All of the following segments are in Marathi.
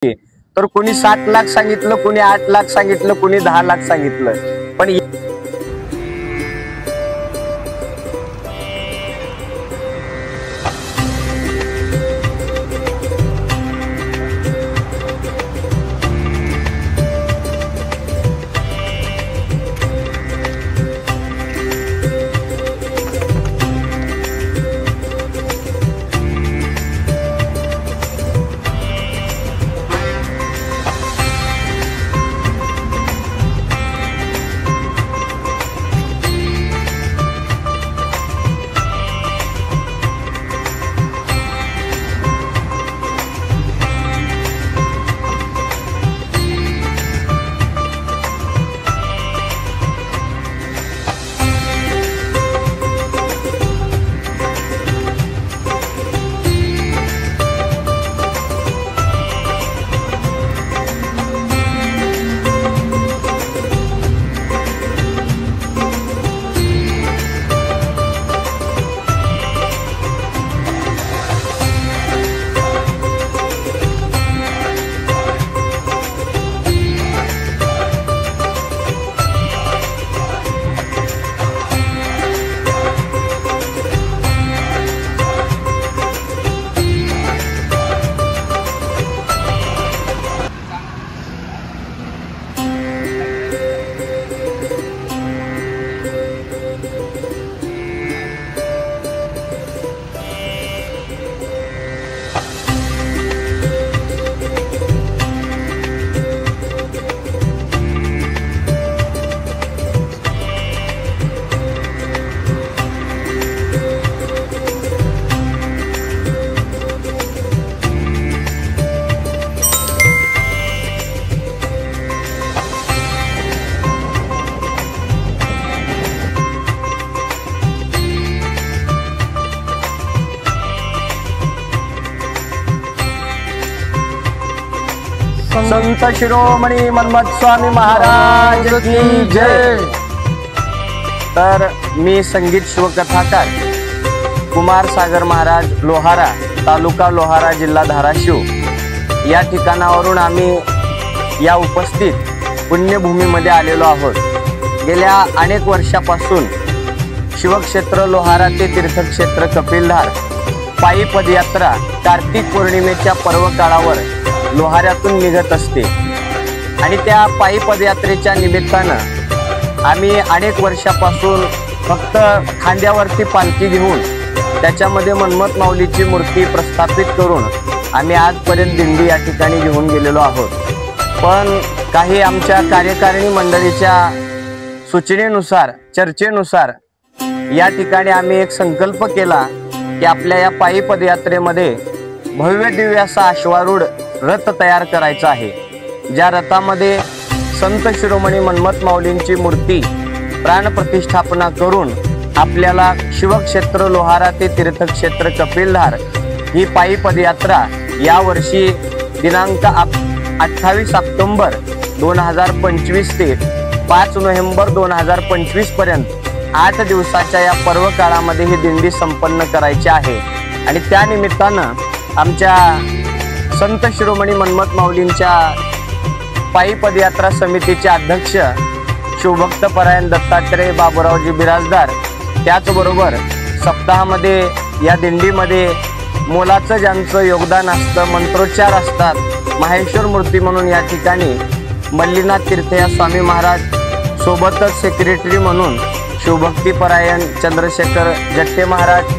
तर कोणी 7 लाख सांगितलं, कोणी 8 लाख सांगितलं, कोणी 10 लाख सांगितलं। पण संत शिरोमणी मन्मथ स्वामी महाराज की जय। तर मी संगीत शिवकथाकार कुमार सागर महाराज लोहारा, तालुका लोहारा, जिल्हा धाराशिव या ठिकाणावरून आम्ही या उपस्थित पुण्यभूमीमध्ये आलेलो आहोत। गेल्या अनेक वर्षापासून शिवक्षेत्र लोहारा ते तीर्थक्षेत्र कपिलधार पायी पदयात्रा कार्तिक पौर्णिमेच्या पर्व काळावर लोहाऱ्यातून निघत असते आणि त्या पायी पदयात्रेच्या निमित्तानं आम्ही अनेक वर्षापासून फक्त खांद्यावरती पालखी घेऊन त्याच्यामध्ये मन्मथ माऊलीची मूर्ती प्रस्थापित करून आम्ही आजपर्यंत दिंडी या ठिकाणी घेऊन गेलेलो आहोत। पण काही आमच्या कार्यकारिणी मंडळीच्या सूचनेनुसार, चर्चेनुसार या ठिकाणी आम्ही एक संकल्प केला की आपल्या या पायी पदयात्रेमध्ये भव्य दिव्य असा अश्वारूढ रथ तयार करायचा आहे, ज्या रथामध्ये संत शिरोमणी मन्मथ माऊलींची मूर्ती प्राणप्रतिष्ठापना करून आपल्याला शिवक्षेत्र लोहारा ते तीर्थक्षेत्र कपिलधार ही पायी पदयात्रा यावर्षी दिनांक 28 ऑक्टोबर 2025 ते 5 नोव्हेंबर 2025 पर्यंत 8 दिवसाच्या या पर्व काळामध्ये ही दिंडी संपन्न करायची आहे। आणि त्या निमित्तानं आमच्या संत शिरोमणी मन्मथ माऊलींच्या पायी पदयात्रा समितीचे अध्यक्ष शिवभक्त परायण दत्तात्रय बाबूरावजी बिराजदार, त्याचबरोबर सप्ताहामध्ये या दिंडीमध्ये मोलाचं ज्यांचं योगदान असतं, मंत्रोच्चार असतात, माहेश्वर मूर्ती म्हणून या ठिकाणी मल्लीनाथ तीर्थया स्वामी महाराज, सोबतच सेक्रेटरी म्हणून शिवभक्ती परायण चंद्रशेखर जट्टे महाराज,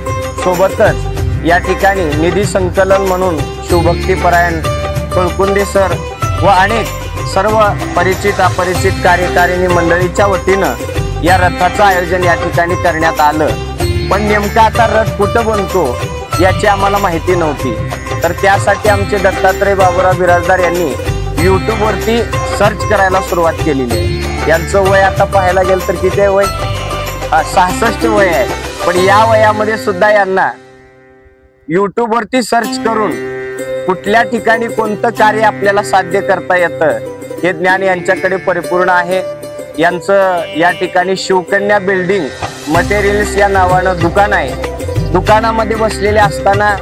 सोबतच या ठिकाणी निधी संकलन म्हणून शिवभक्ती परायण कुळकुंदे सर व अनेक सर्व परिचित अपरिचित कार्यकारिणी मंडळीच्या वतीनं या रथाचं आयोजन या ठिकाणी करण्यात आलं। पण नेमका आता रथ कुठं बनतो याची आम्हाला माहिती नव्हती, तर त्यासाठी आमचे दत्तात्रय बाबूराव बिराजदार यांनी यूट्यूबवरती सर्च करायला सुरुवात केलेली आहे। यांचं वय आता पाहायला गेलं तर किती वय 66 वय आहे, पण या वयामध्ये सुद्धा यांना यूट्यूबवरती सर्च करून कुठल्या ठिकाणी कोणतं कार्य आपल्याला साध्य करता येतं हे ज्ञान यांच्याकडे परिपूर्ण आहे। यांचं या ठिकाणी शिवकन्या बिल्डिंग मटेरियल्स या नावानं दुकान आहे। दुकानामध्ये बसलेले असताना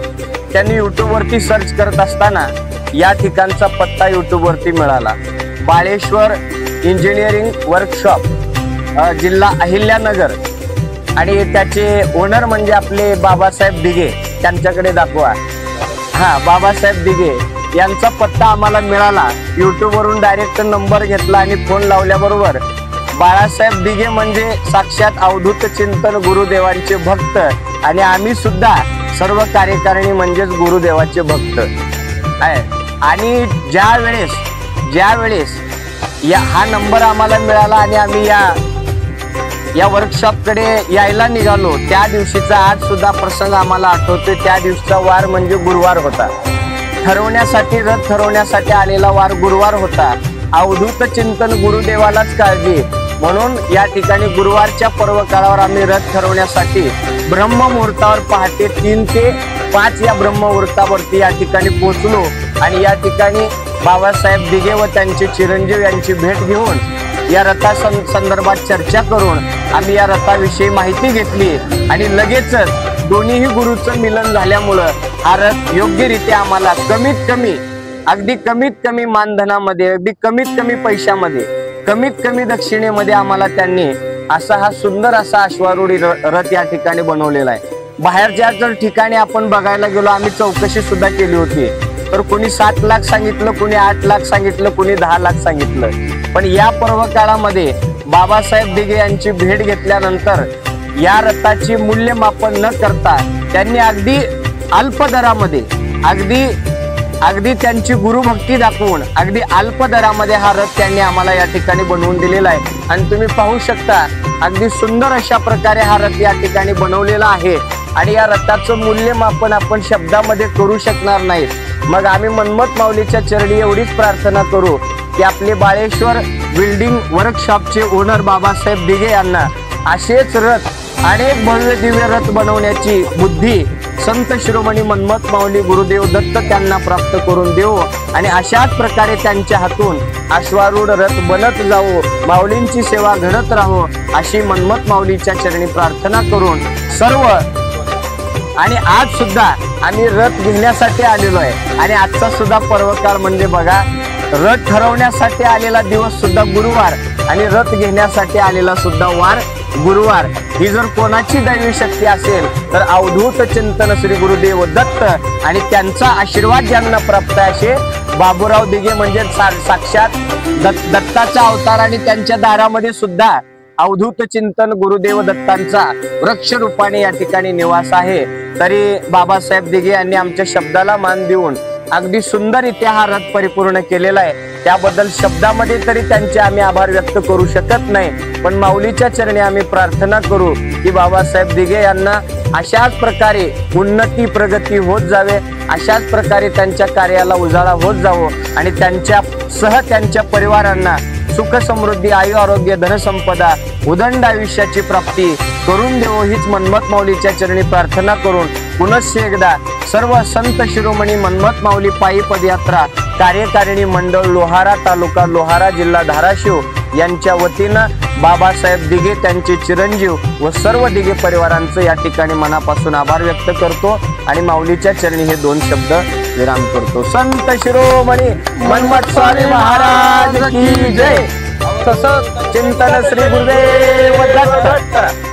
त्यांनी यूट्यूबवरती सर्च करत असताना या ठिकाणचा पत्ता YouTube वरती मिळाला। बाळेश्वर इंजिनिअरिंग वर्कशॉप, जिल्हा अहिल्यानगर, आणि त्याचे ओनर म्हणजे आपले बाबासाहेब दिघे, त्यांच्याकडे दाखवा। हा, बाबासाहेब दिघे यांचा पत्ता आम्हाला मिळाला। YouTube वरून डायरेक्ट नंबर घेतला आणि फोन लावल्याबरोबर बाळासाहेब दिघे म्हणजे साक्षात अवधूत चिंतन गुरुदेवांचे भक्त, आणि आम्ही सुद्धा सर्व कार्यकारिणी म्हणजेच गुरुदेवाचे भक्त आहे। आणि ज्या वेळेस हा नंबर आम्हाला मिळाला आणि आम्ही या वर्कशॉपकडे यायला निघालो, त्या दिवशीचा आज सुद्धा प्रसंग आम्हाला आठवतोय। त्या दिवशीचा वार म्हणजे गुरुवार होता। रथ ठरवण्यासाठी आलेला वार गुरुवार होता। अवधूत चिंतन गुरुदेवालाच काळजी म्हणून या ठिकाणी गुरुवारच्या पर्व काळावर आम्ही रथ ठरवण्यासाठी ब्रह्ममुहूर्तावर पहाटे 3 ते 5 या ब्रह्ममुहूर्तावरती या ठिकाणी पोहोचलो, आणि या ठिकाणी बाबासाहेब दिघे व त्यांचे चिरंजीव यांची भेट घेऊन या रथा संदर्भात चर्चा करून आम्ही या रथाविषयी माहिती घेतली, आणि लगेचच दोन्हीही गुरुचं मिलन झाल्यामुळं हा रथ योग्यरित्या आम्हाला अगदी कमीत कमी मानधनामध्ये, अगदी कमीत कमी पैशामध्ये, कमीत कमी दक्षिणेमध्ये आम्हाला त्यांनी असा हा सुंदर असा अश्वारूढी रथ या ठिकाणी बनवलेला आहे। बाहेरच्या जर ठिकाणी आपण बघायला गेलो, आम्ही चौकशी सुद्धा केली होती, तर कोणी 7 लाख सांगितलं, कोणी 8 लाख सांगितलं, कोणी 10 लाख सांगितलं। पण या पर्व काळामध्ये बाबासाहेब दिघे यांची भेट घेतल्यानंतर या रथाची मूल्यमापन न करता त्यांनी अगदी अल्प दरामध्ये, अगदी त्यांची गुरुभक्ती दाखवून अगदी अल्प दरामध्ये हा रथ त्यांनी आम्हाला या ठिकाणी बनवून दिलेला आहे। आणि तुम्ही पाहू शकता अगदी सुंदर अशा प्रकारे हा रथ या ठिकाणी बनवलेला आहे, आणि या रथाचं मूल्यमापन आपण शब्दामध्ये करू शकणार नाही। मग आम्ही मनमत माऊलीच्या चरणी एवढीच प्रार्थना करू की आपले बाळेश्वर बिल्डिंग वर्कशॉपचे ओनर बाबासाहेब दिघे यांना असेच रथ, अनेक भव्य दिव्य रथ बनवण्याची बुद्धी संत शिरोमणी मनमत माऊली गुरुदेव दत्त त्यांना प्राप्त करून देऊ, आणि अशाच प्रकारे त्यांच्या हातून अश्वारूढ रथ बनत जावो, माऊलींची सेवा घडत राहो, अशी मनमत माऊलीच्या चरणी प्रार्थना करून सर्व। आणि आज सुद्धा आम्ही रथ घेण्यासाठी आलेलो आहे, आणि आजचा सुद्धा पर्वकाळ म्हणजे बघा, रथ ठरवण्यासाठी आलेला दिवस सुद्धा गुरुवार आणि रथ घेण्यासाठी आलेला सुद्धा वार गुरुवार। ही जर कोणाची दैवी शक्ती असेल तर अवधूत चिंतन श्री गुरुदेव दत्त आणि त्यांचा आशीर्वाद ज्यांना प्राप्त आहे असे बाबूराव दिघे म्हणजे साक्षात दत्ताचा अवतार, आणि त्यांच्या दारामध्ये सुद्धा अवधूत चिंतन गुरुदेव दत्तांचा वृक्ष रूपाने या ठिकाणी निवास आहे। तरी बाबासाहेब दिघे यांनी आमच्या शब्दाला मान देऊन अगदी सुंदररित्या हा रथ परिपूर्ण केलेला आहे। त्याबद्दल शब्दामध्ये तरी त्यांचे आम्ही आभार व्यक्त करू शकत नाही, पण माऊलीच्या चरणी आम्ही प्रार्थना करू की बाबासाहेब दिघे यांना अशाच प्रकारे उन्नती प्रगती होत जावे, अशाच प्रकारे त्यांच्या कार्याला उजाळा होत जावो, आणि त्यांच्या परिवारांना सुख समृद्धी आयु आरोग्य धनसंपदा उदंड आयुष्याची प्राप्ती करून देवो हीच मनमत माऊलीच्या चरणी प्रार्थना करून पुनश्च एकदा सर्व संत शिरोमणी मनमत माऊली पायी पदयात्रा कार्यकारिणी मंडळ लोहारा तालुका लोहारा जिल्हा धाराशिव यांच्या वतीनं बाबासाहेब दिघे त्यांचे चिरंजीव व सर्व दिघे परिवारांचं या ठिकाणी मनापासून आभार व्यक्त करतो, आणि माऊलीच्या चरणी हे 2 शब्द विराम करतो। संत शिरोमणी मनमत स्वामी महाराज की जय। तसं चिंतन श्री गुरुदेव दत्त।